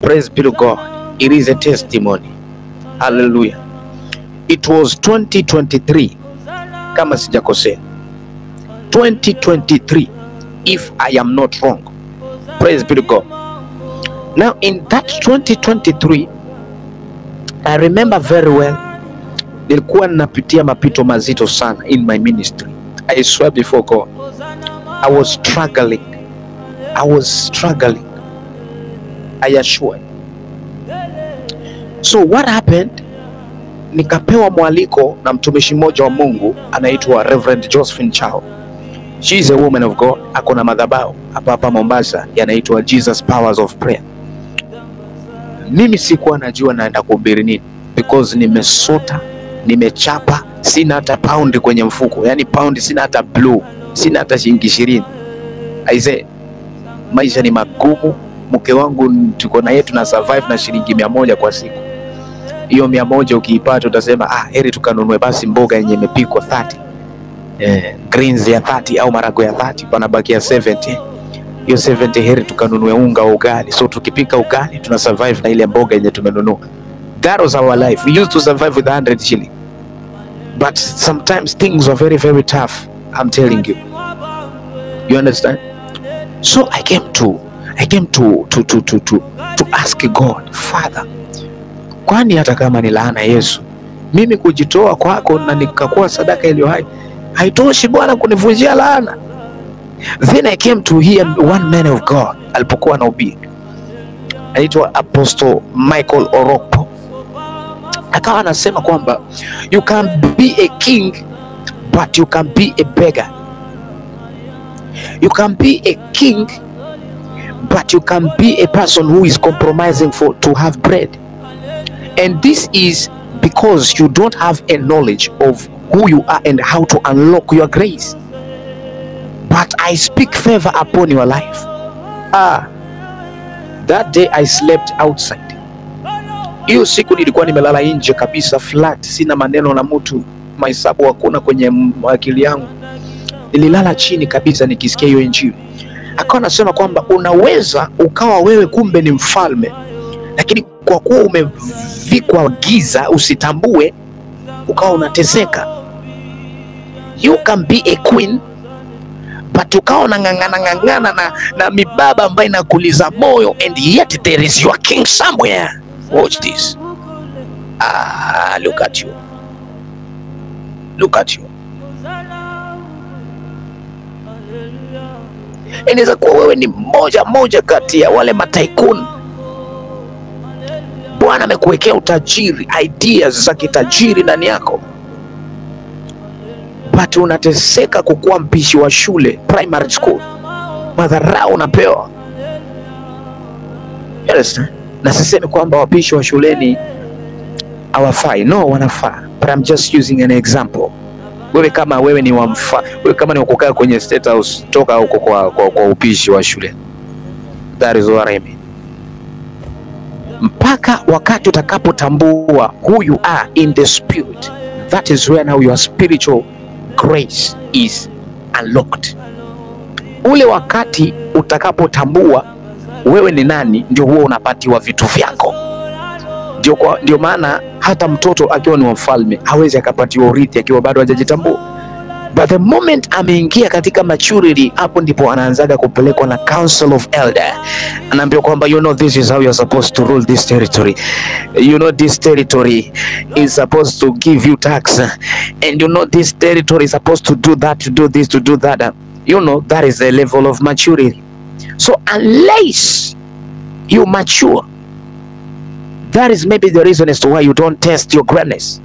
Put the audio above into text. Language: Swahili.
Praise be to God. It is a testimony. Hallelujah. It was 2023 kama sijakosea, 2023 if I am not wrong. Praise be to God. Now in that 2023 I remember very well, nilikuwa ninapitia mapito mazito sana in my ministry. I swear before God, I was struggling. I assure. So what happened, nikapewa mwaliko na mtumishi mmoja wa Mungu anaitwa Reverend Josephine Chao. She is a woman of God. Akona madhabahu hapa Mombasa yanaitwa Jesus Powers of Prayer. Mimi sikuwa najua naenda kuhubiri nini, because nimesota, nimechapa, sina hata pound kwenye mfuko. Yani pound sina hata blue, sina hata shilingi 20. Aise, maisha ni magumu. Mke wangu tuko na yetu na survive na shilingi 100 kwa siku. Hiyo 100 ukiipata utasema heri tukanunue basi mboga yenye imepikwa 30. Greens ya 30 au marago ya 30, panabakia 70. Hiyo 70 heri tukanunue unga wa ugali. So tukipika ugali tuna survive na ile mboga yenye tumenunua. That was our life. We used to survive with 100 shilling. But sometimes things were very, very tough. I'm telling you. You understand? So I came to ask God, Father, kwani hata kama ni laana Yesu, mimi kujitoa kwako na nikakuwa sadaka iliyo hai, haitoshi Bwana kunivunjia laana? Then I came to hear one man of God alipokuwa anahubiri, anaitwa Apostle Michael Orokpo. Akawa anasema kwamba you can be a king but you can be a beggar. You can be a king but you can be a person who is compromising to have bread. And this is because you don't have a knowledge of who you are and how to unlock your grace. But I speak favor upon your life. That day I slept outside. Hiyo siku nilikuwa nimelala nje kabisa, flat, sina maneno na mtu, mahesabu hakuna kwenye akili yangu. Nililala chini kabisa nikisikia hiyo injili. Akawa anasema kwamba unaweza ukawa wewe kumbe ni mfalme, lakini kwa kuwa umevikwa giza usitambue, ukawa unateseka. You can be a queen but ukawa unang'ang'ana na mibaba ambayo inakuliza moyo, and yet there is your king somewhere. Watch this. Look at you. Look at you. Inaweza kuwa wewe ni moja kati ya wale mataikun. Bwana amekuwekea utajiri, ideas za kitajiri ndani yako, but unateseka kukuwa mpishi wa shule, primary school. Madharau unapewa. Yes. Na sisemi kwamba wapishi wa shuleni hawafai. No, wanafaa. But I'm just using an example. Wewe kama wewe ni wewe kama ni kukaa kwenye state house, toka huko kwa upishi wa shule. That is what I mean. Mpaka wakati utakapotambua who you are in the spirit, that is where now your spiritual grace is unlocked. Ule wakati utakapotambua wewe ni nani, ndio huo unapatiwa vitu vyako. Ndio maana hata mtoto akiwa ni mfalme hawezi akapatiwa urithi akiwa bado hajajitambua. But the moment ameingia katika maturity, hapo ndipo anaanzaga kupelekwa na council of elder. Anaambiwa kwamba you know this is how you're supposed to rule this territory. You know this territory is supposed to give you tax, and you know this territory is supposed to do that, to do this, to do that. You know, that is the level of maturity. So unless you mature, that is maybe the reason as to why you don't test your greatness.